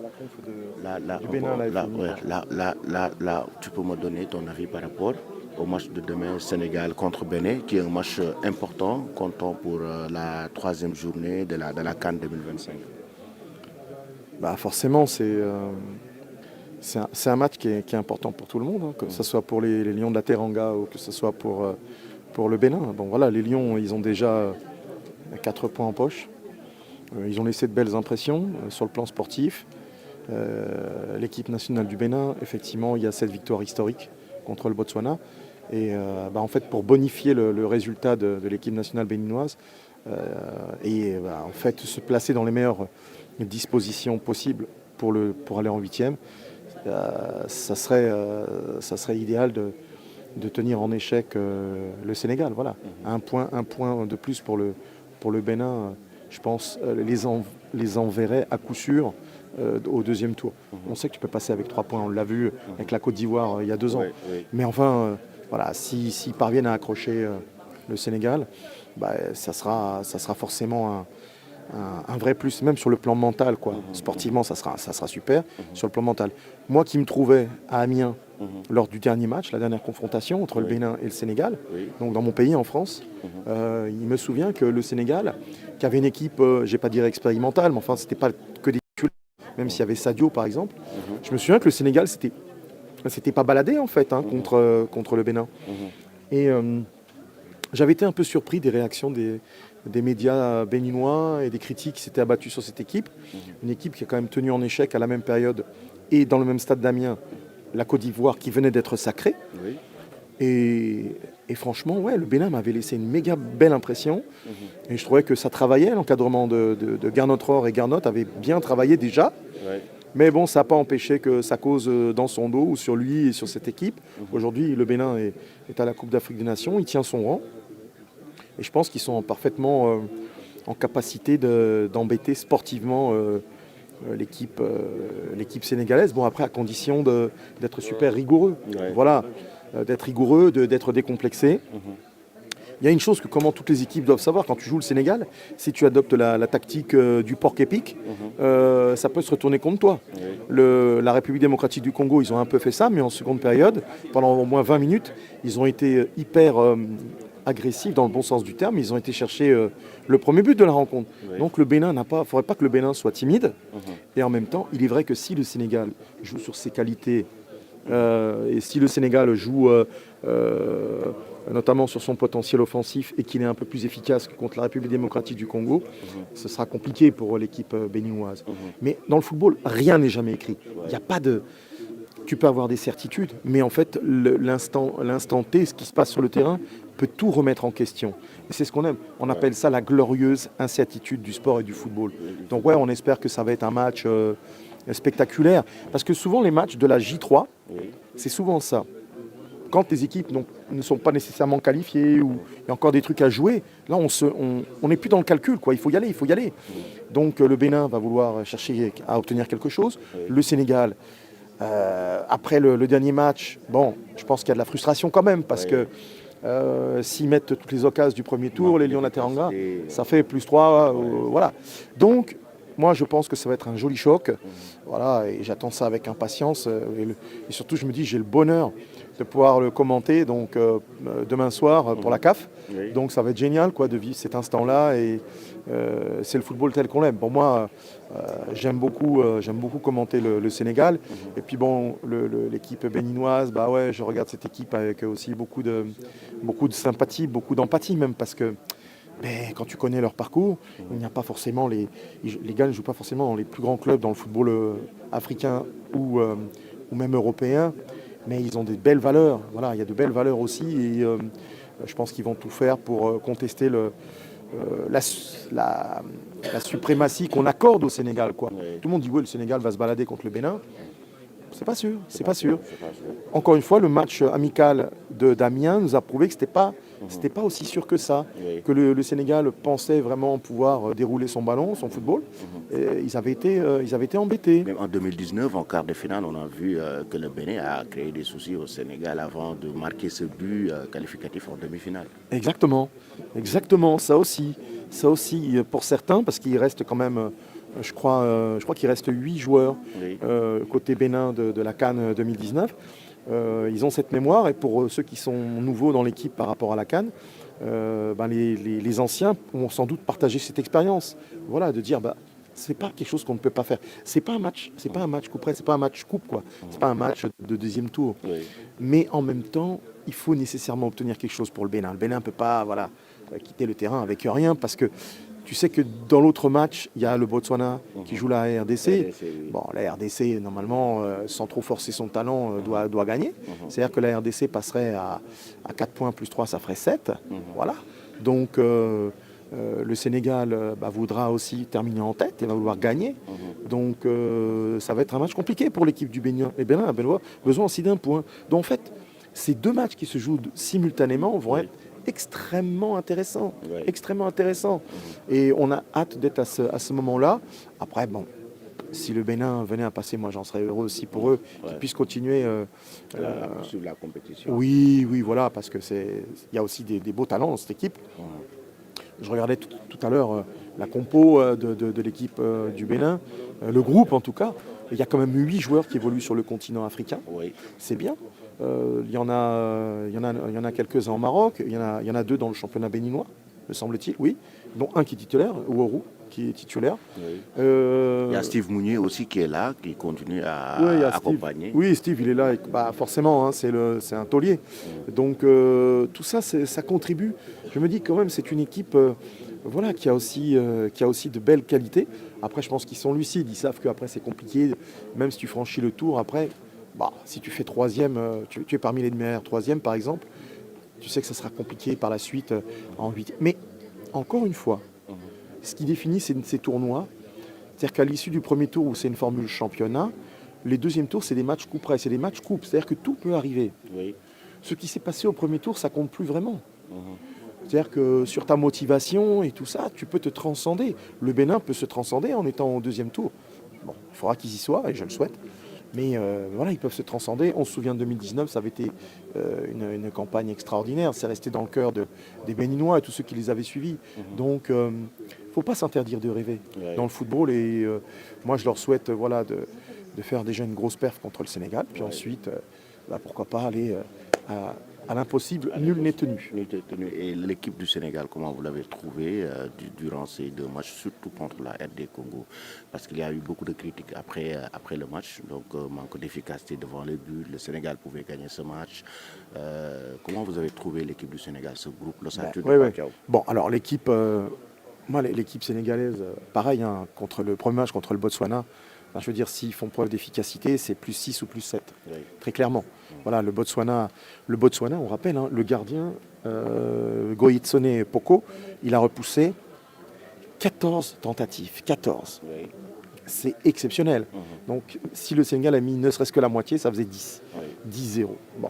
la conf Là, du Bénin là, est finie. ouais, là, tu peux me donner ton avis par rapport au match de demain Sénégal contre Bénin, qui est un match important, comptant pour la troisième journée de la CAN 2025. Bah forcément, c'est un match qui est important pour tout le monde, hein, que ce soit pour les Lions de la Teranga ou que ce soit pour le Bénin. Bon voilà, les Lions, ils ont déjà 4 points en poche. Ils ont laissé de belles impressions sur le plan sportif. L'équipe nationale du Bénin, effectivement, il y a cette victoire historique contre le Botswana. Et en fait, pour bonifier le résultat de l'équipe nationale béninoise en fait se placer dans les meilleures dispositions possibles pour aller en huitième, ça serait idéal de tenir en échec le Sénégal. Voilà. Un point de plus pour le Bénin, je pense, les enverrait à coup sûr au deuxième tour. On sait que tu peux passer avec 3 points, on l'a vu avec la Côte d'Ivoire il y a 2 ans. Oui. Mais enfin, voilà, s'ils parviennent à accrocher le Sénégal, ça sera forcément un vrai plus, même sur le plan mental, quoi. Sportivement, ça sera super sur le plan mental. Moi qui me trouvais à Amiens lors du dernier match, la dernière confrontation entre le Bénin et le Sénégal, donc dans mon pays, en France, il me souvient que le Sénégal, qui avait une équipe, je ne vais pas dire expérimentale, mais enfin, c'était pas que des titulaires, même s'il y avait Sadio par exemple, je me souviens que le Sénégal, c'était pas baladé en fait contre le Bénin. Et j'avais été un peu surpris des réactions des médias béninois et des critiques qui s'étaient abattus sur cette équipe. Une équipe qui a quand même tenu en échec à la même période et dans le même stade d'Amiens, la Côte d'Ivoire qui venait d'être sacrée. Oui. Et franchement, ouais, le Bénin m'avait laissé une méga belle impression. Et je trouvais que ça travaillait, l'encadrement de Gernot Rohr et Gernot avait bien travaillé déjà. Ouais. Mais bon, ça n'a pas empêché que ça cause dans son dos ou sur lui et sur cette équipe. Aujourd'hui, le Bénin est à la Coupe d'Afrique des Nations, il tient son rang. Et je pense qu'ils sont parfaitement en capacité d'embêter sportivement l'équipe sénégalaise. Bon, après, à condition d'être super rigoureux. Ouais. Voilà, d'être rigoureux, d'être décomplexé. Il y a une chose que comment toutes les équipes doivent savoir quand tu joues le Sénégal, si tu adoptes la tactique du porc épic, ça peut se retourner contre toi. La République démocratique du Congo, ils ont un peu fait ça, mais en seconde période, pendant au moins 20 minutes, ils ont été hyper agressifs dans le bon sens du terme. Ils ont été chercher le premier but de la rencontre. Donc le Bénin faudrait pas que le Bénin soit timide. Et en même temps, il est vrai que si le Sénégal joue sur ses qualités et si le Sénégal joue notamment sur son potentiel offensif et qu'il est un peu plus efficace que contre la République démocratique du Congo, ce sera compliqué pour l'équipe béninoise. Mais dans le football, rien n'est jamais écrit. Il n'y a pas de... Tu peux avoir des certitudes, mais en fait, l'instant T, ce qui se passe sur le terrain, peut tout remettre en question. Et c'est ce qu'on aime. On appelle ça la glorieuse incertitude du sport et du football. Donc ouais, on espère que ça va être un match spectaculaire. Parce que souvent, les matchs de la J3, c'est souvent ça. Quand les équipes ne sont pas nécessairement qualifiées ou il y a encore des trucs à jouer, là, on n'est plus dans le calcul, quoi. Il faut y aller. Donc le Bénin va vouloir chercher à obtenir quelque chose. Le Sénégal... après le dernier match, bon, je pense qu'il y a de la frustration quand même, parce que s'ils mettent toutes les occasions du premier tour, les Lions de la Teranga, ça fait +3, voilà. Donc, moi, je pense que ça va être un joli choc, voilà, et j'attends ça avec impatience, et surtout, je me dis, j'ai le bonheur de pouvoir le commenter, donc demain soir pour la CAF, donc ça va être génial, quoi, de vivre cet instant-là, et c'est le football tel qu'on l'aime. Pour moi, j'aime beaucoup commenter le Sénégal. Et puis bon, l'équipe béninoise, bah ouais, je regarde cette équipe avec aussi beaucoup de sympathie, beaucoup d'empathie même, parce que quand tu connais leur parcours, il n'y a pas forcément les gars ne jouent pas forcément dans les plus grands clubs dans le football africain ou même européen, mais ils ont des belles valeurs. Voilà, il y a de belles valeurs aussi, et je pense qu'ils vont tout faire pour contester la suprématie qu'on accorde au Sénégal, quoi. Tout le monde dit oui, le Sénégal va se balader contre le Bénin. C'est pas sûr. Encore une fois, le match amical d'Amiens nous a prouvé que c'était pas aussi sûr que ça, que le Sénégal pensait vraiment pouvoir dérouler son ballon, son football. Et ils avaient été embêtés. Même en 2019, en quart de finale, on a vu que le Bénin a créé des soucis au Sénégal avant de marquer ce but qualificatif en demi-finale. Exactement, ça aussi pour certains, parce qu'il reste quand même Je crois qu'il reste 8 joueurs Oui. côté Bénin de la CAN 2019. Ils ont cette mémoire et pour ceux qui sont nouveaux dans l'équipe par rapport à la CAN, les anciens ont sans doute partagé cette expérience. Voilà, de dire c'est pas quelque chose qu'on ne peut pas faire. C'est pas un match coup près, c'est pas un match coupe quoi. C'est pas un match de deuxième tour. Oui. Mais en même temps, il faut nécessairement obtenir quelque chose pour le Bénin. Le Bénin ne peut pas quitter le terrain avec rien parce que tu sais que dans l'autre match, il y a le Botswana qui joue la RDC. RDC, oui. Bon, la RDC, normalement, sans trop forcer son talent, doit gagner. C'est-à-dire que la RDC passerait à 4 points plus 3, ça ferait 7. Voilà. Donc, le Sénégal voudra aussi terminer en tête et va vouloir gagner. Donc, ça va être un match compliqué pour l'équipe du Bénin. Les Bénin a besoin aussi d'un point. Donc, en fait, ces deux matchs qui se jouent simultanément vont être extrêmement intéressants. Ouais. Extrêmement intéressants. Et on a hâte d'être à ce moment-là. Après, bon, si le Bénin venait à passer, moi j'en serais heureux aussi pour eux, qu'ils puissent continuer. Poursuivre la compétition. Oui, voilà, parce que il y a aussi des beaux talents dans cette équipe. Je regardais tout à l'heure la compo de l'équipe du Bénin, le groupe en tout cas. Il y a quand même 8 joueurs qui évoluent sur le continent africain. Oui. C'est bien. Il y en a quelques-uns en Maroc. Il y en a 2 dans le championnat béninois, me semble-t-il, oui. Dont un qui est titulaire, Ouourou, qui est titulaire. Oui. Euh, Il y a Steve Mounier aussi qui est là, qui continue à Ouais, il y a Steve. accompagner. Oui, Steve, il est là. Et, forcément, hein, c'est un taulier. Donc, tout ça, ça contribue. Je me dis quand même, c'est une équipe qui a aussi de belles qualités. Après, je pense qu'ils sont lucides. Ils savent qu'après, c'est compliqué. Même si tu franchis le tour, après, si tu fais troisième, tu es parmi les meilleurs troisième, par exemple, tu sais que ça sera compliqué par la suite en 8. Mais, encore une fois, ce qui définit ces tournois, c'est-à-dire qu'à l'issue du premier tour où c'est une formule championnat, les deuxièmes tours, c'est des matchs coupe près, c'est des matchs coupe. C'est-à-dire que tout peut arriver. Oui. Ce qui s'est passé au premier tour, ça compte plus vraiment. C'est-à-dire que sur ta motivation et tout ça, tu peux te transcender. Le Bénin peut se transcender en étant au deuxième tour. Bon, il faudra qu'ils y soient, et je le souhaite. Mais ils peuvent se transcender. On se souvient de 2019, ça avait été une campagne extraordinaire. C'est resté dans le cœur des Béninois et tous ceux qui les avaient suivis. Donc, il ne faut pas s'interdire de rêver dans le football. Et moi, je leur souhaite de faire déjà une grosse perf contre le Sénégal. Puis ensuite, pourquoi pas aller à l'impossible. Nul n'est tenu. Et l'équipe du Sénégal, comment vous l'avez trouvé durant ces 2 matchs, surtout contre la RD Congo? Parce qu'il y a eu beaucoup de critiques après le match, donc manque d'efficacité devant les buts. Le Sénégal pouvait gagner ce match. Comment vous avez trouvé l'équipe du Sénégal, ce groupe, l'ossature de Pacquiao? Bon, alors l'équipe sénégalaise, pareil, hein, contre le premier match contre le Botswana. Je veux dire, s'ils font preuve d'efficacité, c'est plus 6 ou plus 7, très clairement. Voilà, le Botswana, on rappelle, hein, le gardien, Goïtsone Poko, il a repoussé 14 tentatives. 14. Oui. C'est exceptionnel. Donc, si le Sénégal a mis ne serait-ce que la moitié, ça faisait 10. 10-0. Bon.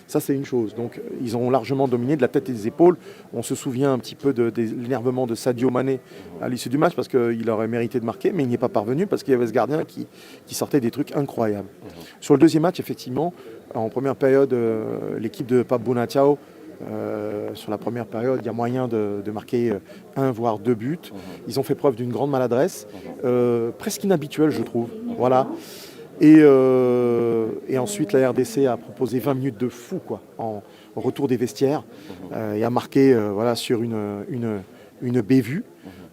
Ça, c'est une chose. Donc, ils ont largement dominé de la tête et des épaules. On se souvient un petit peu de l'énervement de Sadio Mané à l'issue du match parce qu'il aurait mérité de marquer, mais il n'y est pas parvenu parce qu'il y avait ce gardien qui sortait des trucs incroyables. Sur le deuxième match, effectivement, en première période, l'équipe de Pape Bouna Thiaw, sur la première période, il y a moyen de marquer 1 voire 2 buts. Ils ont fait preuve d'une grande maladresse, presque inhabituelle, je trouve. Voilà. Et ensuite, la RDC a proposé 20 minutes de fou en retour des vestiaires et a marqué sur une bévue.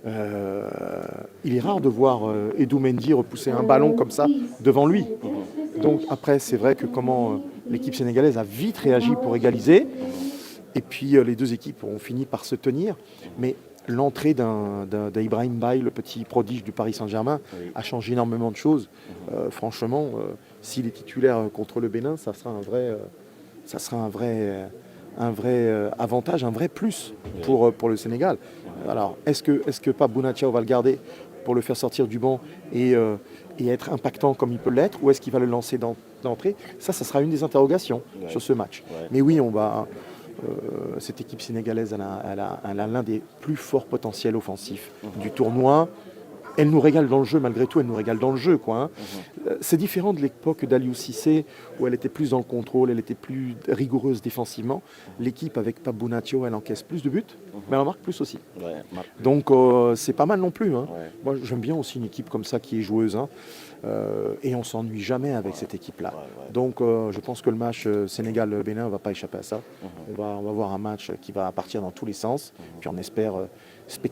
Il est rare de voir Edou Mendy repousser un ballon comme ça devant lui. Donc après, c'est vrai que l'équipe sénégalaise a vite réagi pour égaliser. Et puis les deux équipes ont fini par se tenir. Mais l'entrée d'Ibrahim Baye, le petit prodige du Paris Saint-Germain, a changé énormément de choses. Franchement, s'il est titulaire contre le Bénin, ça sera un vrai avantage, un vrai plus pour le Sénégal. Alors, est-ce que Pape Bouna Thiaw va le garder pour le faire sortir du banc et être impactant comme il peut l'être, ou est-ce qu'il va le lancer d'entrée? Ça sera une des interrogations sur ce match. Mais oui, cette équipe sénégalaise, elle a l'un des plus forts potentiels offensifs du tournoi. elle nous régale dans le jeu, malgré tout, elle nous régale dans le jeu, quoi. Hein. C'est différent de l'époque d'Aliou Cissé, où elle était plus dans le contrôle, elle était plus rigoureuse défensivement. L'équipe avec Pape Bounatio, elle encaisse plus de buts, mais elle en marque plus aussi. Ouais, marque. Donc c'est pas mal non plus. Hein. Ouais. Moi j'aime bien aussi une équipe comme ça qui est joueuse. Hein. Et on s'ennuie jamais avec cette équipe-là. Ouais. Donc je pense que le match Sénégal-Bénin ne va pas échapper à ça. On va voir un match qui va partir dans tous les sens. Puis on espère spectaculaire.